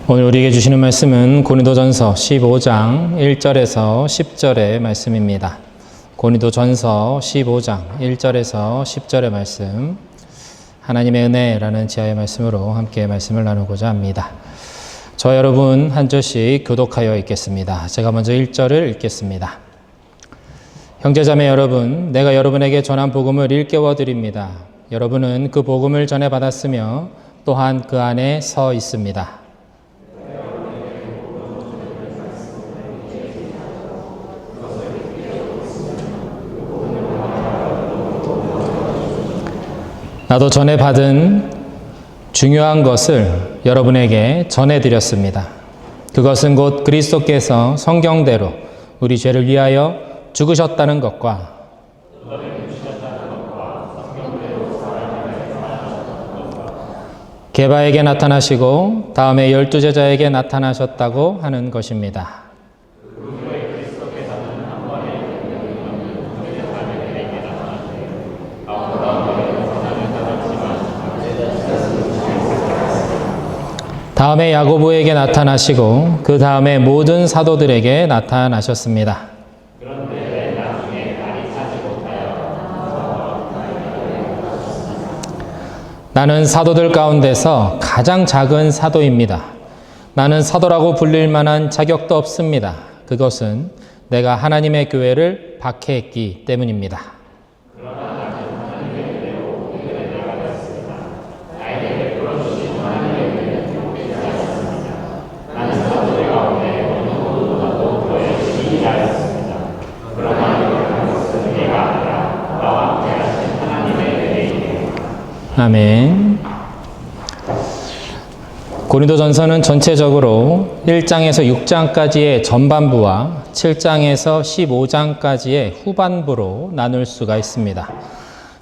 오늘 우리에게 주시는 말씀은 고린도전서 15장 1절에서 10절의 말씀입니다. 고린도전서 15장 1절에서 10절의 말씀, 하나님의 은혜라는 지하의 말씀으로 함께 말씀을 나누고자 합니다. 저 여러분 한 절씩 교독하여 읽겠습니다. 제가 먼저 1절을 읽겠습니다. 형제자매 여러분, 내가 여러분에게 전한 복음을 일깨워 드립니다. 여러분은 그 복음을 전해 받았으며 또한 그 안에 서 있습니다. 나도 전해 받은 중요한 것을 여러분에게 전해드렸습니다. 그것은 곧 그리스도께서 성경대로 우리 죄를 위하여 죽으셨다는 것과 게바에게 나타나시고 다음에 12제자에게 나타나셨다고 하는 것입니다. 다음에 야고보에게 나타나시고 그 다음에 모든 사도들에게 나타나셨습니다. 그런데 나중에 날이 차지 못하여 나는 사도들 가운데서 가장 작은 사도입니다. 나는 사도라고 불릴 만한 자격도 없습니다. 그것은 내가 하나님의 교회를 박해했기 때문입니다. 아멘. 고린도전서는 전체적으로 1장에서 6장까지의 전반부와 7장에서 15장까지의 후반부로 나눌 수가 있습니다.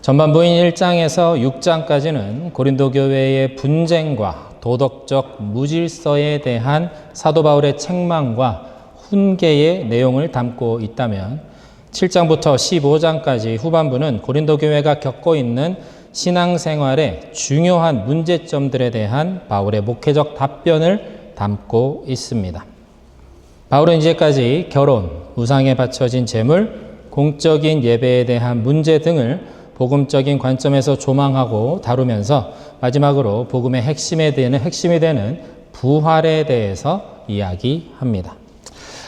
전반부인 1장에서 6장까지는 고린도 교회의 분쟁과 도덕적 무질서에 대한 사도 바울의 책망과 훈계의 내용을 담고 있다면 7장부터 15장까지 후반부는 고린도 교회가 겪고 있는 신앙생활의 중요한 문제점들에 대한 바울의 목회적 답변을 담고 있습니다. 바울은 이제까지 결혼, 우상에 바쳐진 제물, 공적인 예배에 대한 문제 등을 복음적인 관점에서 조망하고 다루면서 마지막으로 복음의 핵심이 되는 부활에 대해서 이야기합니다.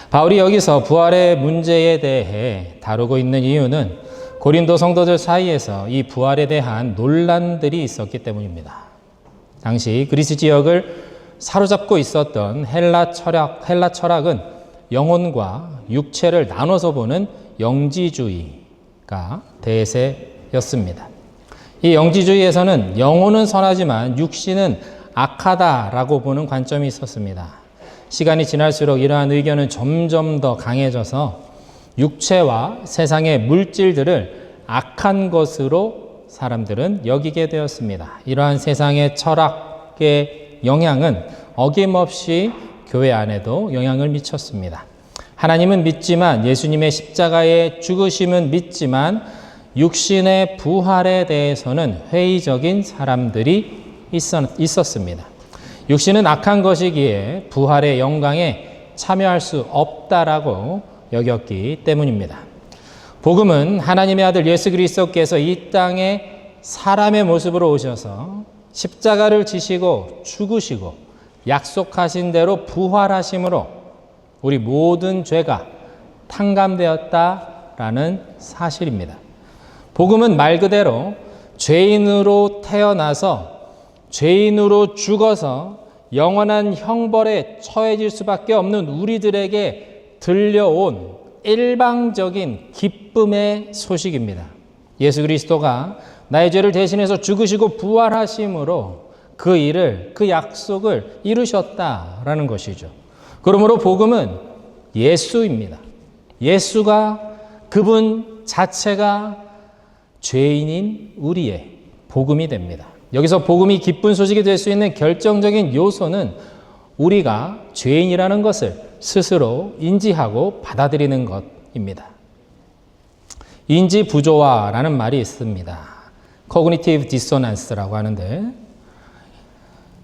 바울이 여기서 부활의 문제에 대해 다루고 있는 이유는 고린도 성도들 사이에서 이 부활에 대한 논란들이 있었기 때문입니다. 당시 그리스 지역을 사로잡고 있었던 헬라 철학은 영혼과 육체를 나눠서 보는 영지주의가 대세였습니다. 이 영지주의에서는 영혼은 선하지만 육신은 악하다라고 보는 관점이 있었습니다. 시간이 지날수록 이러한 의견은 점점 더 강해져서 육체와 세상의 물질들을 악한 것으로 사람들은 여기게 되었습니다. 이러한 세상의 철학의 영향은 어김없이 교회 안에도 영향을 미쳤습니다. 하나님은 믿지만, 예수님의 십자가의 죽으심은 믿지만 육신의 부활에 대해서는 회의적인 사람들이 있었습니다. 육신은 악한 것이기에 부활의 영광에 참여할 수 없다라고 여겼기 때문입니다. 복음은 하나님의 아들 예수 그리스도께서 이 땅에 사람의 모습으로 오셔서 십자가를 지시고 죽으시고 약속하신 대로 부활하심으로 우리 모든 죄가 탕감되었다라는 사실입니다. 복음은 말 그대로 죄인으로 태어나서 죄인으로 죽어서 영원한 형벌에 처해질 수밖에 없는 우리들에게 들려온 일방적인 기쁨의 소식입니다. 예수 그리스도가 나의 죄를 대신해서 죽으시고 부활하심으로 그 일을, 그 약속을 이루셨다라는 것이죠. 그러므로 복음은 예수입니다. 예수가, 그분 자체가 죄인인 우리의 복음이 됩니다. 여기서 복음이 기쁜 소식이 될 수 있는 결정적인 요소는 우리가 죄인이라는 것을 스스로 인지하고 받아들이는 것입니다. 인지 부조화라는 말이 있습니다. Cognitive Dissonance라고 하는데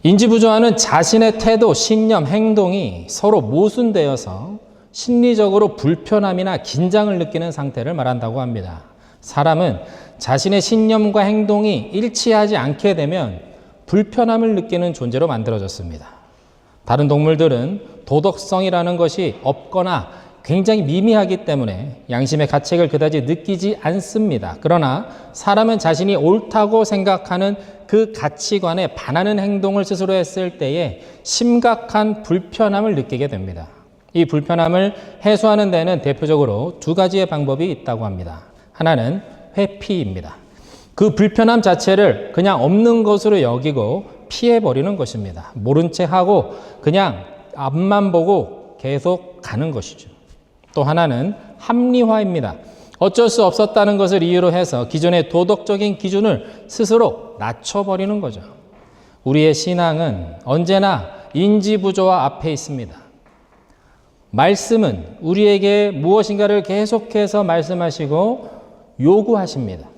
인지부조화는 자신의 태도, 신념, 행동이 서로 모순되어서 심리적으로 불편함이나 긴장을 느끼는 상태를 말한다고 합니다. 사람은 자신의 신념과 행동이 일치하지 않게 되면 불편함을 느끼는 존재로 만들어졌습니다. 다른 동물들은 도덕성이라는 것이 없거나 굉장히 미미하기 때문에 양심의 가책을 그다지 느끼지 않습니다. 그러나 사람은 자신이 옳다고 생각하는 그 가치관에 반하는 행동을 스스로 했을 때에 심각한 불편함을 느끼게 됩니다. 이 불편함을 해소하는 데는 대표적으로 두 가지의 방법이 있다고 합니다. 하나는 회피입니다. 그 불편함 자체를 그냥 없는 것으로 여기고 피해버리는 것입니다. 모른 채 하고 그냥 앞만 보고 계속 가는 것이죠. 또 하나는 합리화입니다. 어쩔 수 없었다는 것을 이유로 해서 기존의 도덕적인 기준을 스스로 낮춰버리는 거죠. 우리의 신앙은 언제나 인지부조화 앞에 있습니다. 말씀은 우리에게 무엇인가를 계속해서 말씀하시고 요구하십니다.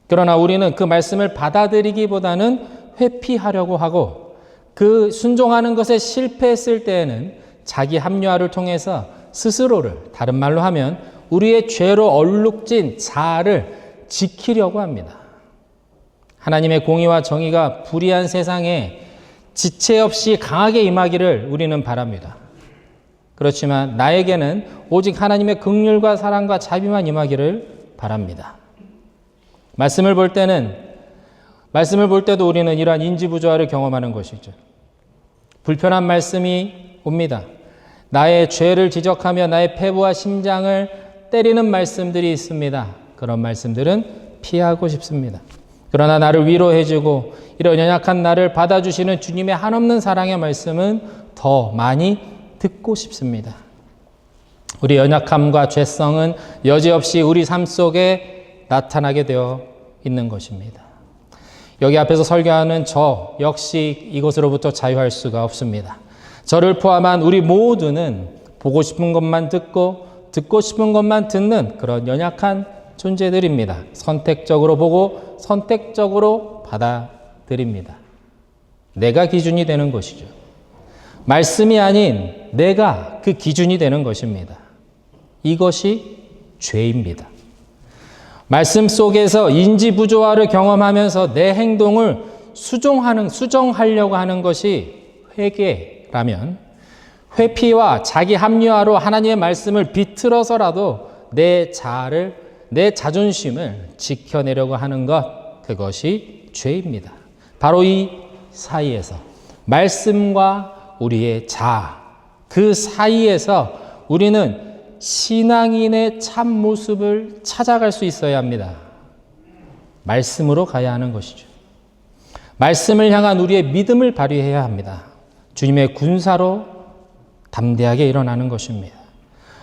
그러나 우리는 그 말씀을 받아들이기보다는 회피하려고 하고 그 순종하는 것에 실패했을 때에는 자기 합리화를 통해서 스스로를, 다른 말로 하면 우리의 죄로 얼룩진 자아를 지키려고 합니다. 하나님의 공의와 정의가 불의한 세상에 지체 없이 강하게 임하기를 우리는 바랍니다. 그렇지만 나에게는 오직 하나님의 긍휼과 사랑과 자비만 임하기를 바랍니다. 말씀을 볼 때도 우리는 이러한 인지부조화를 경험하는 것이죠. 불편한 말씀이 옵니다. 나의 죄를 지적하며 나의 패부와 심장을 때리는 말씀들이 있습니다. 그런 말씀들은 피하고 싶습니다. 그러나 나를 위로해주고 이런 연약한 나를 받아주시는 주님의 한없는 사랑의 말씀은 더 많이 듣고 싶습니다. 우리 연약함과 죄성은 여지없이 우리 삶 속에 나타나게 되어 있는 것입니다. 여기 앞에서 설교하는 저 역시 이것으로부터 자유할 수가 없습니다. 저를 포함한 우리 모두는 보고 싶은 것만 듣고 듣고 싶은 것만 듣는 그런 연약한 존재들입니다. 선택적으로 보고 선택적으로 받아들입니다. 내가 기준이 되는 것이죠. 말씀이 아닌 내가 그 기준이 되는 것입니다. 이것이 죄입니다. 말씀 속에서 인지부조화를 경험하면서 내 행동을 수정하려고 하는 것이 회개라면 회피와 자기 합리화로 하나님의 말씀을 비틀어서라도 내 자아를, 내 자존심을 지켜내려고 하는 것, 그것이 죄입니다. 바로 이 사이에서 말씀과 우리의 자아, 그 사이에서 우리는 신앙인의 참 모습을 찾아갈 수 있어야 합니다. 말씀으로 가야 하는 것이죠. 말씀을 향한 우리의 믿음을 발휘해야 합니다. 주님의 군사로 담대하게 일어나는 것입니다.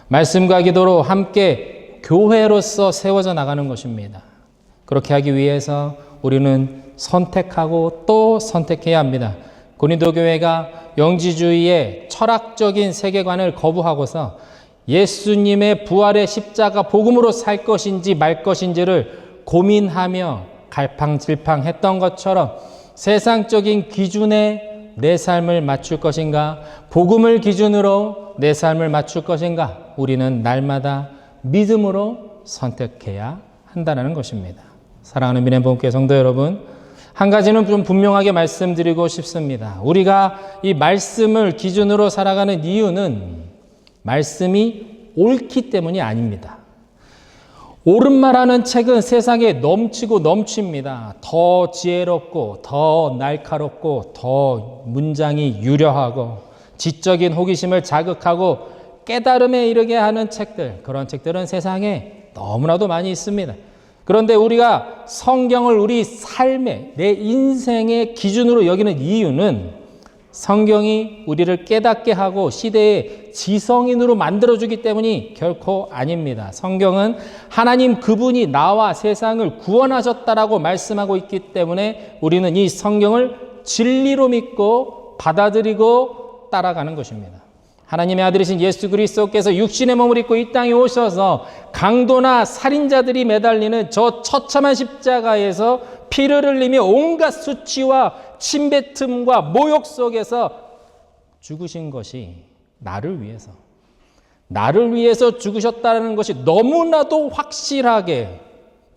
말씀과 기도로 함께 교회로서 세워져 나가는 것입니다. 그렇게 하기 위해서 우리는 선택하고 또 선택해야 합니다. 고린도 교회가 영지주의의 철학적인 세계관을 거부하고서 예수님의 부활의 십자가 복음으로 살 것인지 말 것인지를 고민하며 갈팡질팡했던 것처럼 세상적인 기준에 내 삶을 맞출 것인가, 복음을 기준으로 내 삶을 맞출 것인가, 우리는 날마다 믿음으로 선택해야 한다는 것입니다. 사랑하는 미네본교회 성도 여러분, 한 가지는 좀 분명하게 말씀드리고 싶습니다. 우리가 이 말씀을 기준으로 살아가는 이유는 말씀이 옳기 때문이 아닙니다. 옳은 말하는 책은 세상에 넘치고 넘칩니다. 더 지혜롭고 더 날카롭고 더 문장이 유려하고 지적인 호기심을 자극하고 깨달음에 이르게 하는 책들, 그런 책들은 세상에 너무나도 많이 있습니다. 그런데 우리가 성경을 우리 삶의, 내 인생의 기준으로 여기는 이유는 성경이 우리를 깨닫게 하고 시대의 지성인으로 만들어주기 때문이 결코 아닙니다. 성경은 하나님 그분이 나와 세상을 구원하셨다라고 말씀하고 있기 때문에 우리는 이 성경을 진리로 믿고 받아들이고 따라가는 것입니다. 하나님의 아들이신 예수 그리스도께서 육신의 몸을 입고 이 땅에 오셔서 강도나 살인자들이 매달리는 저 처참한 십자가에서 피를 흘리며 온갖 수치와 침뱉음과 모욕 속에서 죽으신 것이 나를 위해서 죽으셨다는 것이 너무나도 확실하게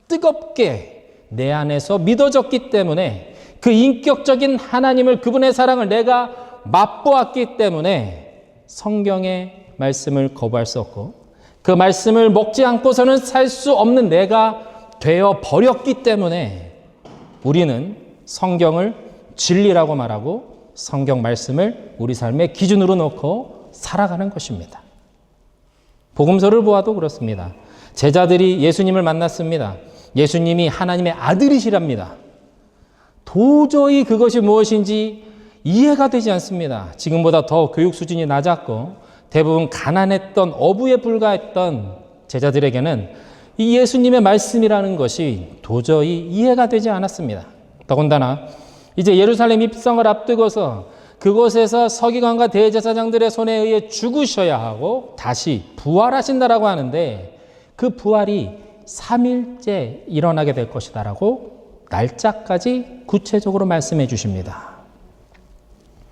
뜨겁게 내 안에서 믿어졌기 때문에, 그 인격적인 하나님을, 그분의 사랑을 내가 맛보았기 때문에 성경의 말씀을 거부할 수 없고, 그 말씀을 먹지 않고서는 살 수 없는 내가 되어 버렸기 때문에 우리는 성경을 진리라고 말하고 성경 말씀을 우리 삶의 기준으로 놓고 살아가는 것입니다. 복음서를 보아도 그렇습니다. 제자들이 예수님을 만났습니다. 예수님이 하나님의 아들이시랍니다. 도저히 그것이 무엇인지 이해가 되지 않습니다. 지금보다 더 교육 수준이 낮았고 대부분 가난했던 어부에 불과했던 제자들에게는 이 예수님의 말씀이라는 것이 도저히 이해가 되지 않았습니다. 더군다나 이제 예루살렘 입성을 앞두고서 그곳에서 서기관과 대제사장들의 손에 의해 죽으셔야 하고 다시 부활하신다라고 하는데, 그 부활이 3일째 일어나게 될 것이다라고 날짜까지 구체적으로 말씀해 주십니다.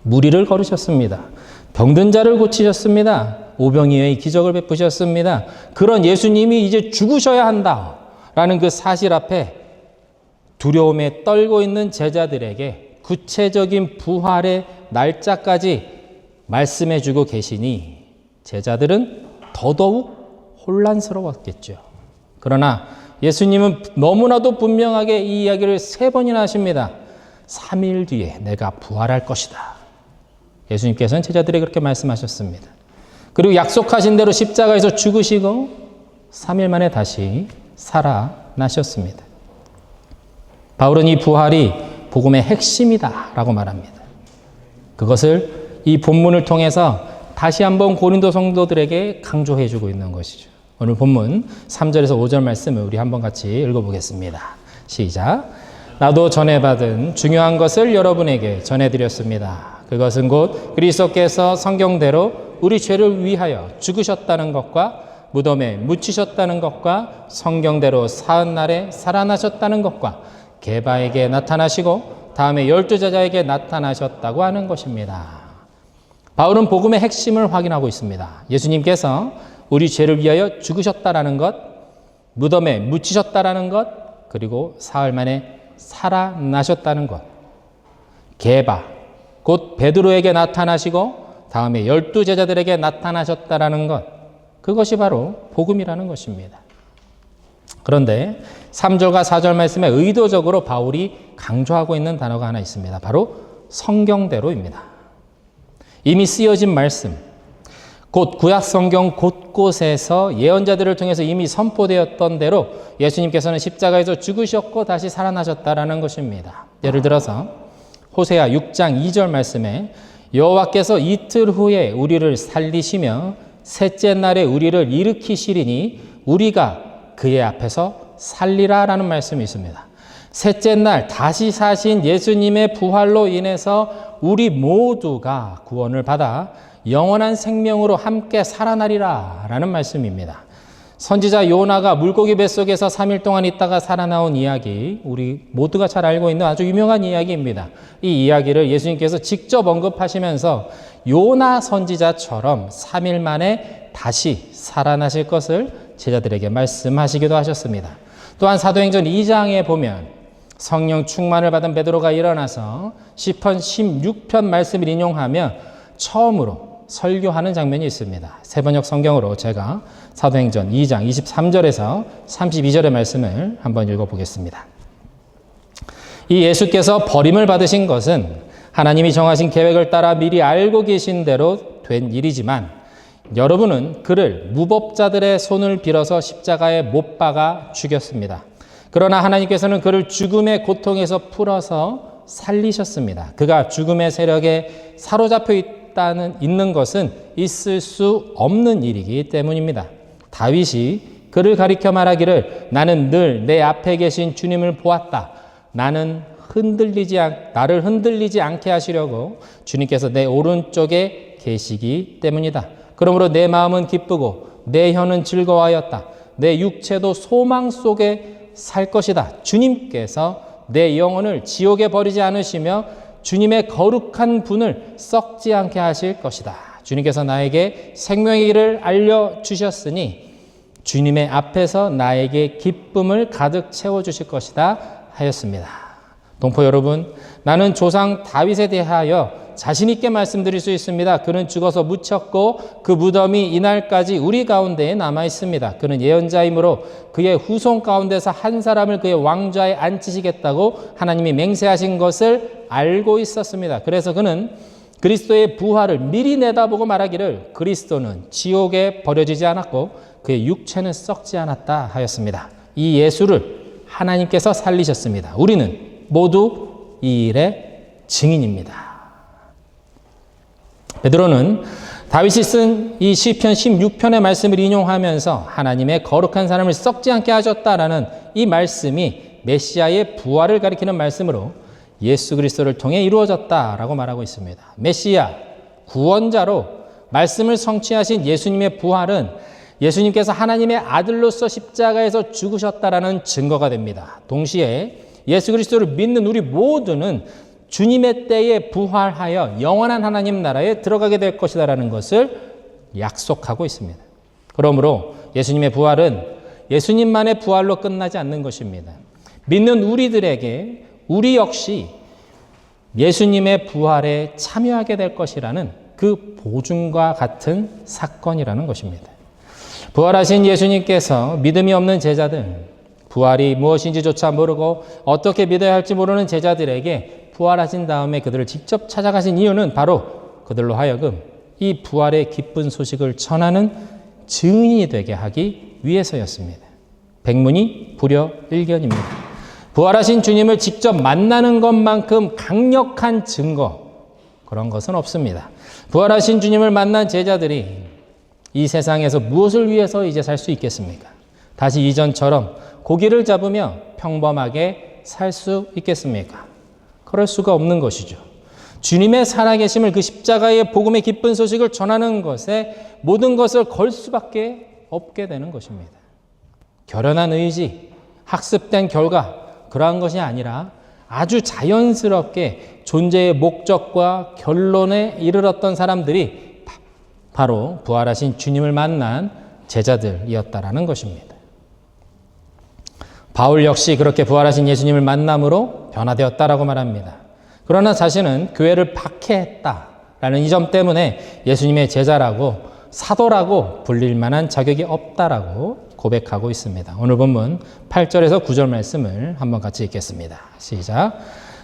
무리를 걸으셨습니다. 병든 자를 고치셨습니다. 오병이어의 기적을 베푸셨습니다. 그런 예수님이 이제 죽으셔야 한다라는 그 사실 앞에 두려움에 떨고 있는 제자들에게 구체적인 부활의 날짜까지 말씀해 주고 계시니 제자들은 더더욱 혼란스러웠겠죠. 그러나 예수님은 너무나도 분명하게 이 이야기를 3번이나 하십니다. 3일 뒤에 내가 부활할 것이다. 예수님께서는 제자들에게 그렇게 말씀하셨습니다. 그리고 약속하신 대로 십자가에서 죽으시고 3일 만에 다시 살아나셨습니다. 바울은 이 부활이 복음의 핵심이다라고 말합니다. 그것을 이 본문을 통해서 다시 한번 고린도 성도들에게 강조해 주고 있는 것이죠. 오늘 본문 3절에서 5절 말씀을 우리 한번 같이 읽어보겠습니다. 시작. 나도 전해 받은 중요한 것을 여러분에게 전해드렸습니다. 그것은 곧 그리스도께서 성경대로 우리 죄를 위하여 죽으셨다는 것과 무덤에 묻히셨다는 것과 성경대로 사흘 날에 살아나셨다는 것과 게바에게 나타나시고 다음에 12제자에게 나타나셨다고 하는 것입니다. 바울은 복음의 핵심을 확인하고 있습니다. 예수님께서 우리 죄를 위하여 죽으셨다라는 것, 무덤에 묻히셨다라는 것, 그리고 사흘 만에 살아나셨다는 것. 게바, 곧 베드로에게 나타나시고 다음에 12제자들에게 나타나셨다라는 것. 그것이 바로 복음이라는 것입니다. 그런데 3절과 4절 말씀에 의도적으로 바울이 강조하고 있는 단어가 하나 있습니다. 바로 성경대로입니다. 이미 쓰여진 말씀, 곧 구약 성경 곳곳에서 예언자들을 통해서 이미 선포되었던 대로 예수님께서는 십자가에서 죽으셨고 다시 살아나셨다라는 것입니다. 예를 들어서 호세아 6장 2절 말씀에 여호와께서 이틀 후에 우리를 살리시며 셋째 날에 우리를 일으키시리니 우리가 그의 앞에서 살리라라는 말씀이 있습니다. 셋째 날 다시 사신 예수님의 부활로 인해서 우리 모두가 구원을 받아 영원한 생명으로 함께 살아나리라 라는 말씀입니다. 선지자 요나가 물고기 뱃속에서 3일 동안 있다가 살아나온 이야기, 우리 모두가 잘 알고 있는 아주 유명한 이야기입니다. 이 이야기를 예수님께서 직접 언급하시면서 요나 선지자처럼 3일 만에 다시 살아나실 것을 제자들에게 말씀하시기도 하셨습니다. 또한 사도행전 2장에 보면 성령 충만을 받은 베드로가 일어나서 시편 16편 말씀을 인용하며 처음으로 설교하는 장면이 있습니다. 세번역 성경으로 제가 사도행전 2장 23절에서 32절의 말씀을 한번 읽어보겠습니다. 이 예수께서 버림을 받으신 것은 하나님이 정하신 계획을 따라 미리 알고 계신 대로 된 일이지만 여러분은 그를 무법자들의 손을 빌어서 십자가에 못 박아 죽였습니다. 그러나 하나님께서는 그를 죽음의 고통에서 풀어서 살리셨습니다. 그가 죽음의 세력에 사로잡혀 있는 것은 있을 수 없는 일이기 때문입니다. 다윗이 그를 가리켜 말하기를 나는 늘 내 앞에 계신 주님을 보았다. 나를 흔들리지 않게 하시려고 주님께서 내 오른쪽에 계시기 때문이다. 그러므로 내 마음은 기쁘고 내 혀는 즐거워하였다. 내 육체도 소망 속에 살 것이다. 주님께서 내 영혼을 지옥에 버리지 않으시며 주님의 거룩한 분을 썩지 않게 하실 것이다. 주님께서 나에게 생명의 길을 알려주셨으니 주님의 앞에서 나에게 기쁨을 가득 채워주실 것이다 하였습니다. 동포 여러분, 나는 조상 다윗에 대하여 자신 있게 말씀드릴 수 있습니다. 그는 죽어서 묻혔고 그 무덤이 이날까지 우리 가운데에 남아 있습니다. 그는 예언자이므로 그의 후손 가운데서 한 사람을 그의 왕좌에 앉히시겠다고 하나님이 맹세하신 것을 알고 있었습니다. 그래서 그는 그리스도의 부활을 미리 내다보고 말하기를 그리스도는 지옥에 버려지지 않았고 그의 육체는 썩지 않았다 하였습니다. 이 예수를 하나님께서 살리셨습니다. 우리는 모두 이 일의 증인입니다. 베드로는 다윗이 쓴 이 시편 16편의 말씀을 인용하면서 하나님의 거룩한 사람을 썩지 않게 하셨다라는 이 말씀이 메시아의 부활을 가리키는 말씀으로 예수 그리스도를 통해 이루어졌다라고 말하고 있습니다. 메시아, 구원자로 말씀을 성취하신 예수님의 부활은 예수님께서 하나님의 아들로서 십자가에서 죽으셨다라는 증거가 됩니다. 동시에 예수 그리스도를 믿는 우리 모두는 주님의 때에 부활하여 영원한 하나님 나라에 들어가게 될 것이다라는 것을 약속하고 있습니다. 그러므로 예수님의 부활은 예수님만의 부활로 끝나지 않는 것입니다. 믿는 우리들에게 우리 역시 예수님의 부활에 참여하게 될 것이라는 그 보증과 같은 사건이라는 것입니다. 부활하신 예수님께서 믿음이 없는 제자들, 부활이 무엇인지조차 모르고 어떻게 믿어야 할지 모르는 제자들에게 부활하신 다음에 그들을 직접 찾아가신 이유는 바로 그들로 하여금 이 부활의 기쁜 소식을 전하는 증인이 되게 하기 위해서였습니다. 백문이 불여일견입니다. 부활하신 주님을 직접 만나는 것만큼 강력한 증거, 그런 것은 없습니다. 부활하신 주님을 만난 제자들이 이 세상에서 무엇을 위해서 이제 살 수 있겠습니까? 다시 이전처럼 고기를 잡으며 평범하게 살 수 있겠습니까? 그럴 수가 없는 것이죠. 주님의 살아계심을, 그 십자가의 복음의 기쁜 소식을 전하는 것에 모든 것을 걸 수밖에 없게 되는 것입니다. 결연한 의지, 학습된 결과, 그러한 것이 아니라 아주 자연스럽게 존재의 목적과 결론에 이르렀던 사람들이 바로 부활하신 주님을 만난 제자들이었다라는 것입니다. 바울 역시 그렇게 부활하신 예수님을 만남으로 변화되었다라고 말합니다. 그러나 자신은 교회를 박해했다라는 이 점 때문에 예수님의 제자라고, 사도라고 불릴 만한 자격이 없다라고 고백하고 있습니다. 오늘 본문 8절에서 9절 말씀을 한번 같이 읽겠습니다. 시작.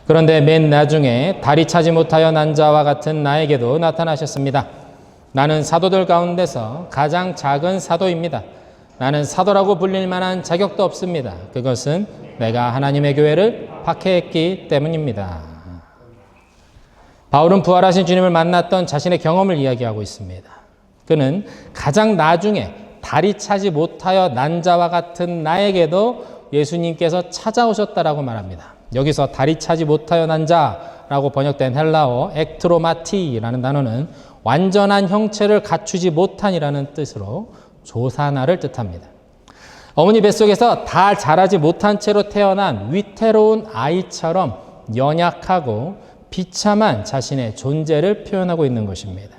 그런데 맨 나중에 다리 차지 못하여 난 자와 같은 나에게도 나타나셨습니다. 나는 사도들 가운데서 가장 작은 사도입니다. 나는 사도라고 불릴 만한 자격도 없습니다. 그것은 내가 하나님의 교회를 박해했기 때문입니다. 바울은 부활하신 주님을 만났던 자신의 경험을 이야기하고 있습니다. 그는 가장 나중에 다리 차지 못하여 난 자와 같은 나에게도 예수님께서 찾아오셨다라고 말합니다. 여기서 다리 차지 못하여 난 자라고 번역된 헬라어 액트로마티라는 단어는 완전한 형체를 갖추지 못한이라는 뜻으로 조사나를 뜻합니다. 어머니 뱃속에서 다 자라지 못한 채로 태어난 위태로운 아이처럼 연약하고 비참한 자신의 존재를 표현하고 있는 것입니다.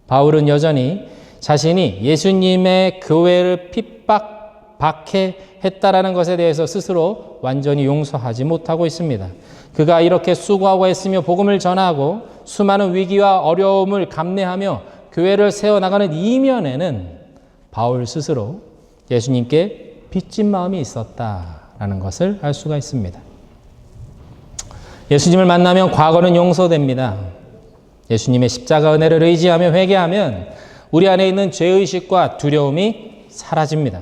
바울은 여전히 자신이 예수님의 교회를 박해했다라는 것에 대해서 스스로 완전히 용서하지 못하고 있습니다. 그가 이렇게 수고하고 애쓰며 복음을 전하고 수많은 위기와 어려움을 감내하며 교회를 세워나가는 이면에는 바울 스스로 예수님께 빚진 마음이 있었다라는 것을 알 수가 있습니다. 예수님을 만나면 과거는 용서됩니다. 예수님의 십자가 은혜를 의지하며 회개하면 우리 안에 있는 죄의식과 두려움이 사라집니다.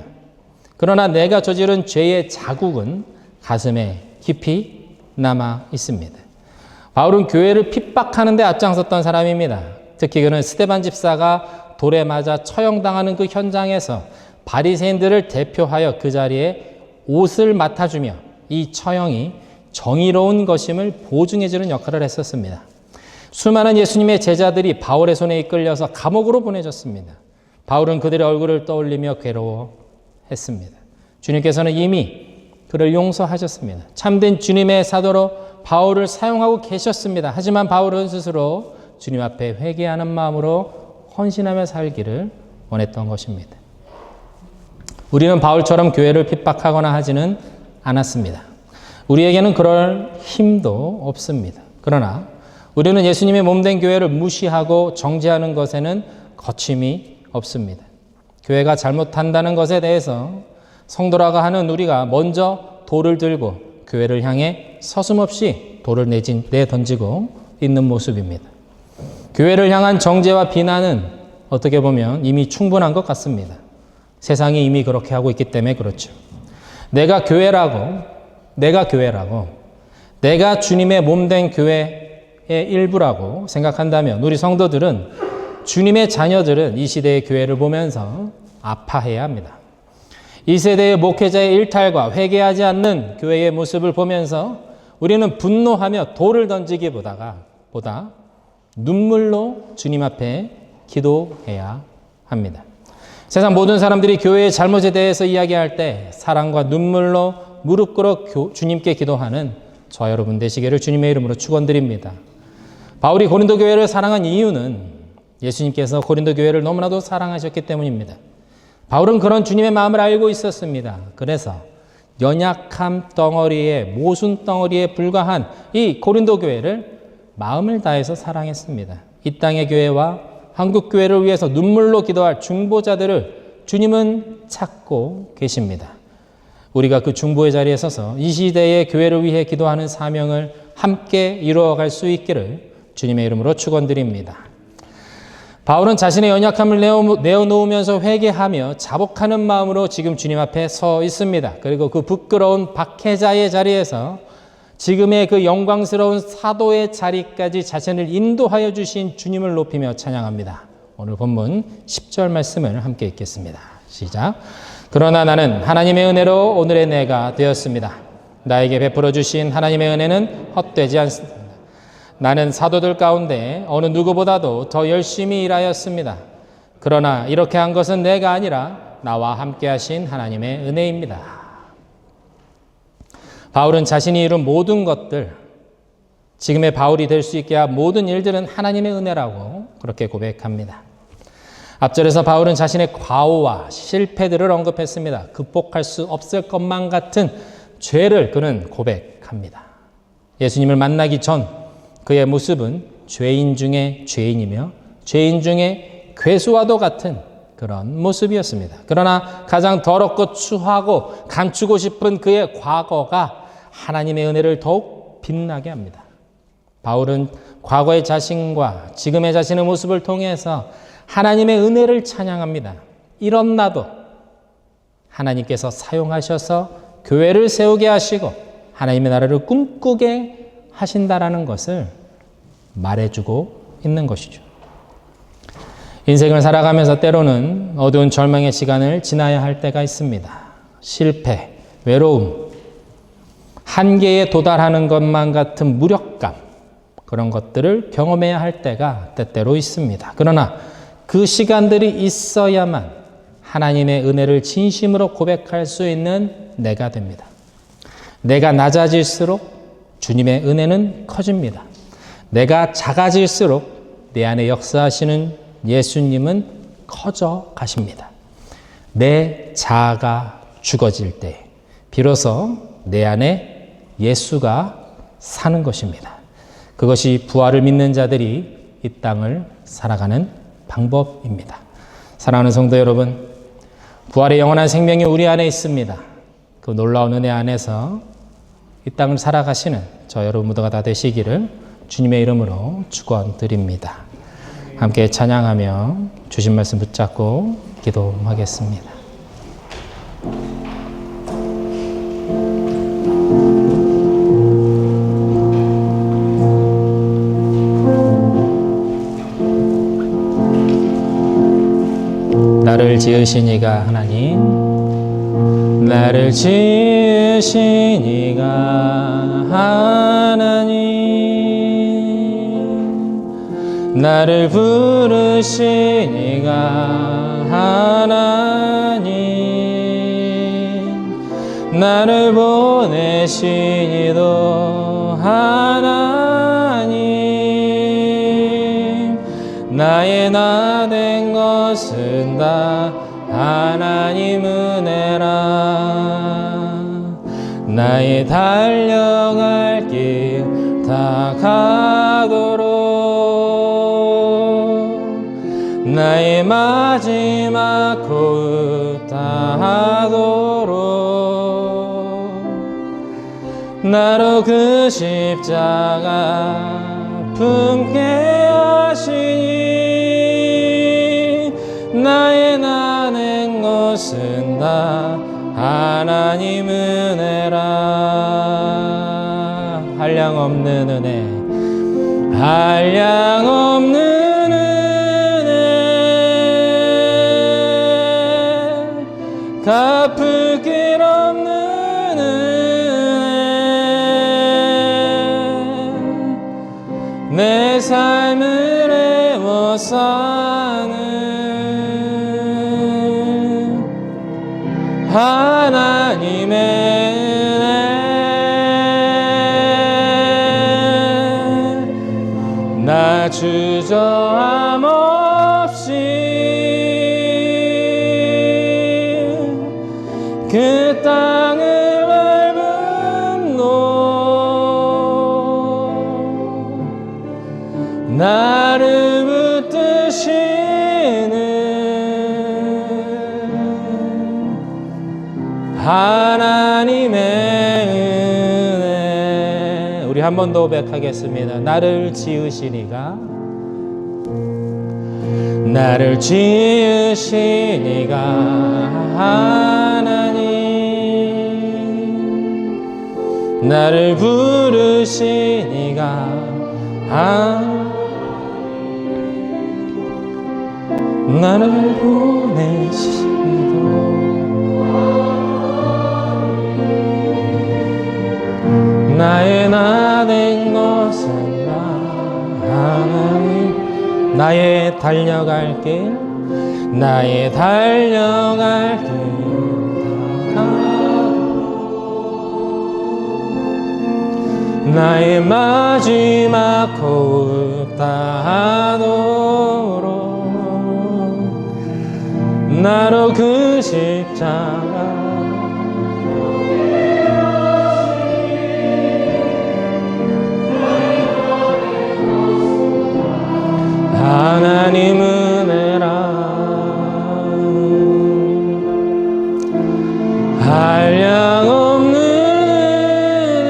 그러나 내가 저지른 죄의 자국은 가슴에 깊이 남아 있습니다. 바울은 교회를 핍박하는 데 앞장섰던 사람입니다. 특히 그는 스데반 집사가 돌에 맞아 처형당하는 그 현장에서 바리새인들을 대표하여 그 자리에 옷을 맡아주며 이 처형이 정의로운 것임을 보증해주는 역할을 했었습니다. 수많은 예수님의 제자들이 바울의 손에 이끌려서 감옥으로 보내졌습니다. 바울은 그들의 얼굴을 떠올리며 괴로워했습니다. 주님께서는 이미 그를 용서하셨습니다. 참된 주님의 사도로 바울을 사용하고 계셨습니다. 하지만 바울은 스스로 주님 앞에 회개하는 마음으로 헌신하며 살기를 원했던 것입니다. 우리는 바울처럼 교회를 핍박하거나 하지는 않았습니다. 우리에게는 그럴 힘도 없습니다. 그러나 우리는 예수님의 몸된 교회를 무시하고 정죄하는 것에는 거침이 없습니다. 교회가 잘못한다는 것에 대해서 성도라고 하는 우리가 먼저 돌을 들고 교회를 향해 서슴없이 돌을 내던지고 있는 모습입니다. 교회를 향한 정죄와 비난은 어떻게 보면 이미 충분한 것 같습니다. 세상이 이미 그렇게 하고 있기 때문에 그렇죠. 내가 주님의 몸된 교회의 일부라고 생각한다면 우리 성도들은 주님의 자녀들은 이 시대의 교회를 보면서 아파해야 합니다. 이 세대의 목회자의 일탈과 회개하지 않는 교회의 모습을 보면서 우리는 분노하며 돌을 던지기보다 눈물로 주님 앞에 기도해야 합니다. 세상 모든 사람들이 교회의 잘못에 대해서 이야기할 때 사랑과 눈물로 무릎 꿇어 주님께 기도하는 저와 여러분 되시기를 주님의 이름으로 축원드립니다. 바울이 고린도 교회를 사랑한 이유는 예수님께서 고린도 교회를 너무나도 사랑하셨기 때문입니다. 바울은 그런 주님의 마음을 알고 있었습니다. 그래서 연약함 덩어리에 모순 덩어리에 불과한 이 고린도 교회를 마음을 다해서 사랑했습니다. 이 땅의 교회와 한국 교회를 위해서 눈물로 기도할 중보자들을 주님은 찾고 계십니다. 우리가 그 중보의 자리에 서서 이 시대의 교회를 위해 기도하는 사명을 함께 이루어갈 수 있기를 주님의 이름으로 축원드립니다. 바울은 자신의 연약함을 내어놓으면서 회개하며 자복하는 마음으로 지금 주님 앞에 서 있습니다. 그리고 그 부끄러운 박해자의 자리에서 지금의 그 영광스러운 사도의 자리까지 자신을 인도하여 주신 주님을 높이며 찬양합니다. 오늘 본문 10절 말씀을 함께 읽겠습니다. 시작. 그러나 나는 하나님의 은혜로 오늘의 내가 되었습니다. 나에게 베풀어 주신 하나님의 은혜는 헛되지 않습니다. 나는 사도들 가운데 어느 누구보다도 더 열심히 일하였습니다. 그러나 이렇게 한 것은 내가 아니라 나와 함께 하신 하나님의 은혜입니다. 바울은 자신이 이룬 모든 것들, 지금의 바울이 될 수 있게 한 모든 일들은 하나님의 은혜라고 그렇게 고백합니다. 앞절에서 바울은 자신의 과오와 실패들을 언급했습니다. 극복할 수 없을 것만 같은 죄를 그는 고백합니다. 예수님을 만나기 전 그의 모습은 죄인 중에 죄인이며 죄인 중에 괴수와도 같은 그런 모습이었습니다. 그러나 가장 더럽고 추하고 감추고 싶은 그의 과거가 하나님의 은혜를 더욱 빛나게 합니다. 바울은 과거의 자신과 지금의 자신의 모습을 통해서 하나님의 은혜를 찬양합니다. 이런 나도 하나님께서 사용하셔서 교회를 세우게 하시고 하나님의 나라를 꿈꾸게 하신다라는 것을 말해주고 있는 것이죠. 인생을 살아가면서 때로는 어두운 절망의 시간을 지나야 할 때가 있습니다. 실패, 외로움, 한계에 도달하는 것만 같은 무력감, 그런 것들을 경험해야 할 때가 때때로 있습니다. 그러나 그 시간들이 있어야만 하나님의 은혜를 진심으로 고백할 수 있는 내가 됩니다. 내가 낮아질수록 주님의 은혜는 커집니다. 내가 작아질수록 내 안에 역사하시는 예수님은 커져 가십니다. 내 자아가 죽어질 때 비로소 내 안에 예수가 사는 것입니다. 그것이 부활을 믿는 자들이 이 땅을 살아가는 방법입니다. 사랑하는 성도 여러분, 부활의 영원한 생명이 우리 안에 있습니다. 그 놀라운 은혜 안에서 이 땅을 살아가시는 저 여러분 모두가 다 되시기를 주님의 이름으로 축원드립니다. 함께 찬양하며 주신 말씀 붙잡고 기도하겠습니다. 나를 지으신 이가 하나님, 나를 지으신 이가 하나님, 나를 부르신 이가 하나님, 나를 보내신 이도 하나님, 나의 나 된 것은 다 하나님 은혜라. 나의 달려갈 길 다 가도록, 나의 마지막 호흡 다 하도록, 나로 그 십자가 품게 하시니, 나의 나 된 것은 다 하나님 은혜라. 한량없는 은혜, 한량없는 은혜, 갚을 길 없는 은혜, 내 삶을 애워싸는 하나님의 은혜. 나 주저함 없이 그 땅을 밟음도 나를 붙드시는 하나님의 은혜. 우리 한 번 더 고백하겠습니다. 나를 지으시니가, 나를 지으시니가 하나님, 나를 부르시니가 나를 보내시고, 나의 나 된 것은 나 하나님, 나의 달려갈 길, 나의 달려갈 길 다, 나의 마지막 호흡 다 하도록, 나로 그 십자가 하나님 은혜라. 한량없는 은혜,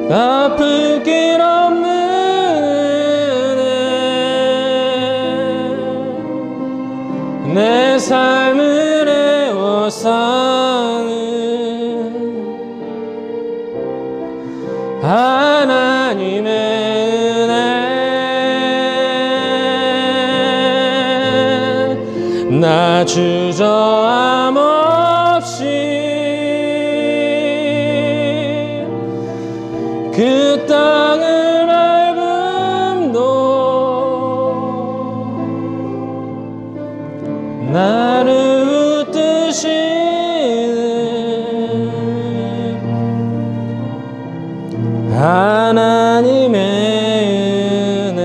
갚을 길 없는 은혜, 내 삶을 애워싸는 하나님의 은혜. 나 주저함 없이 그 땅을 밟음도 나를 웃으시는 하나님의 은혜.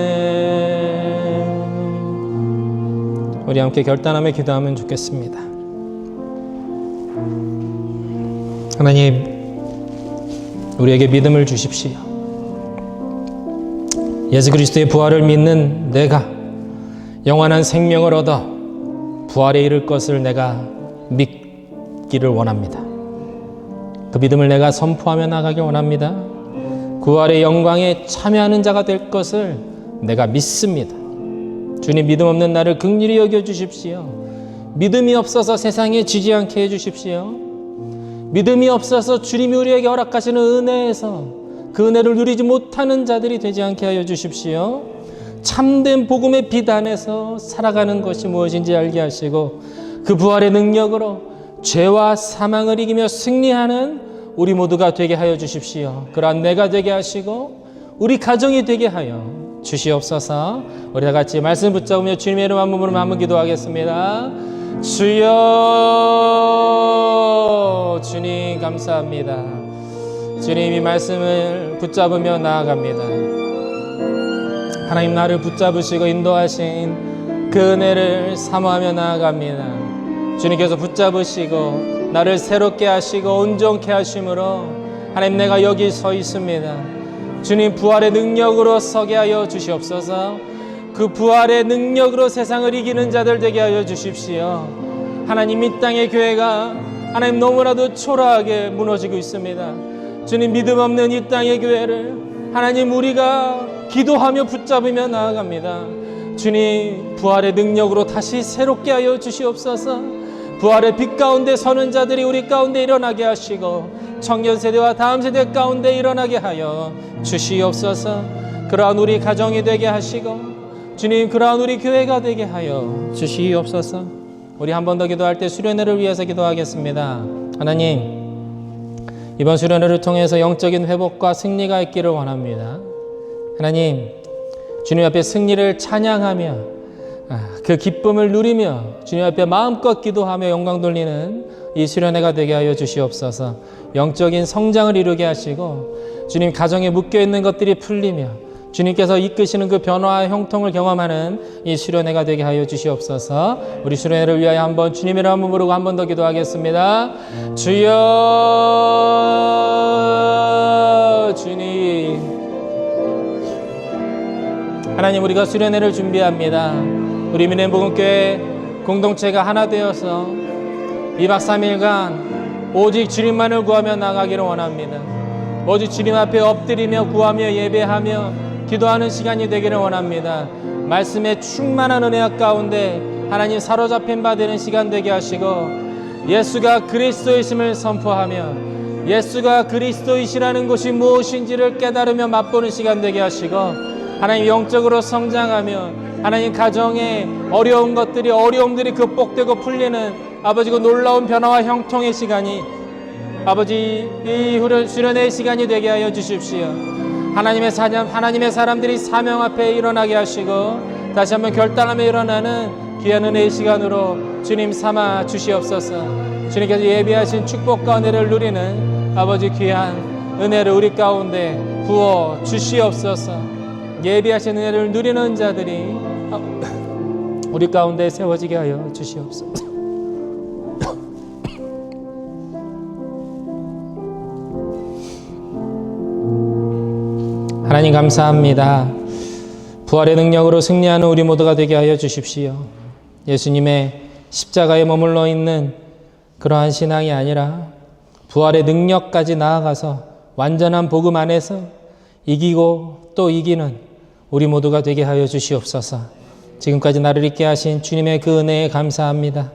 우리 함께 결단하며 기도하면 좋겠습니다. 하나님, 우리에게 믿음을 주십시오. 예수 그리스도의 부활을 믿는 내가 영원한 생명을 얻어 부활에 이를 것을 내가 믿기를 원합니다. 그 믿음을 내가 선포하며 나가길 원합니다. 부활의 영광에 참여하는 자가 될 것을 내가 믿습니다. 주님, 믿음 없는 나를 긍휼히 여겨주십시오. 믿음이 없어서 세상에 지지 않게 해주십시오. 믿음이 없어서 주님이 우리에게 허락하시는 은혜에서 그 은혜를 누리지 못하는 자들이 되지 않게 하여 주십시오. 참된 복음의 빛 안에서 살아가는 것이 무엇인지 알게 하시고 그 부활의 능력으로 죄와 사망을 이기며 승리하는 우리 모두가 되게 하여 주십시오. 그러한 내가 되게 하시고 우리 가정이 되게 하여 주시옵소서. 우리 다 같이 말씀 붙잡으며 주님의 이름 한 몸으로 한번 기도하겠습니다. 주여. 주님 감사합니다. 주님 이 말씀을 붙잡으며 나아갑니다. 하나님 나를 붙잡으시고 인도하신 그 은혜를 사모하며 나아갑니다. 주님께서 붙잡으시고 나를 새롭게 하시고 온전케 하심으로 하나님 내가 여기 서 있습니다. 주님 부활의 능력으로 서게 하여 주시옵소서. 그 부활의 능력으로 세상을 이기는 자들 되게 하여 주십시오. 하나님 이 땅의 교회가 하나님 너무나도 초라하게 무너지고 있습니다. 주님 믿음 없는 이 땅의 교회를 하나님 우리가 기도하며 붙잡으며 나아갑니다. 주님 부활의 능력으로 다시 새롭게 하여 주시옵소서. 부활의 빛 가운데 서는 자들이 우리 가운데 일어나게 하시고 청년 세대와 다음 세대 가운데 일어나게 하여 주시옵소서. 그러한 우리 가정이 되게 하시고 주님 그러한 우리 교회가 되게 하여 주시옵소서. 우리 한 번 더 기도할 때 수련회를 위해서 기도하겠습니다. 하나님 이번 수련회를 통해서 영적인 회복과 승리가 있기를 원합니다. 하나님 주님 앞에 승리를 찬양하며 그 기쁨을 누리며 주님 앞에 마음껏 기도하며 영광 돌리는 이 수련회가 되게 하여 주시옵소서. 영적인 성장을 이루게 하시고 주님 가정에 묶여있는 것들이 풀리며 주님께서 이끄시는 그 변화와 형통을 경험하는 이 수련회가 되게 하여 주시옵소서. 우리 수련회를 위하여 한번 주님의 이름을 부르고 한 번 더 기도하겠습니다. 주여. 주님 하나님 우리가 수련회를 준비합니다. 우리 민행복음교회 공동체가 하나 되어서 2박 3일간 오직 주님만을 구하며 나가기를 원합니다. 오직 주님 앞에 엎드리며 구하며 예배하며 기도하는 시간이 되기를 원합니다. 말씀의 충만한 은혜 가운데 하나님 사로잡힌 바 되는 시간 되게 하시고 예수가 그리스도이심을 선포하며 예수가 그리스도이시라는 것이 무엇인지를 깨달으며 맛보는 시간 되게 하시고 하나님 영적으로 성장하며 하나님 가정의 어려움들이 극복되고 풀리는 아버지 그 놀라운 변화와 형통의 시간이 아버지 이 수련회의 시간이 되게 하여 주십시오. 하나님의 사람들이 사명 앞에 일어나게 하시고 다시 한번 결단하며 일어나는 귀한 은혜의 시간으로 주님 삼아 주시옵소서. 주님께서 예비하신 축복과 은혜를 누리는 아버지 귀한 은혜를 우리 가운데 부어 주시옵소서. 예비하신 은혜를 누리는 자들이 우리 가운데 세워지게 하여 주시옵소서. 하나님 감사합니다. 부활의 능력으로 승리하는 우리 모두가 되게 하여 주십시오. 예수님의 십자가에 머물러 있는 그러한 신앙이 아니라 부활의 능력까지 나아가서 완전한 복음 안에서 이기고 또 이기는 우리 모두가 되게 하여 주시옵소서. 지금까지 나를 있게 하신 주님의 그 은혜에 감사합니다.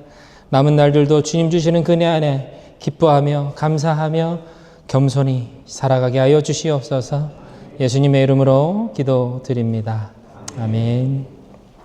남은 날들도 주님 주시는 그 은혜 안에 기뻐하며 감사하며 겸손히 살아가게 하여 주시옵소서. 예수님의 이름으로 기도드립니다. 아멘.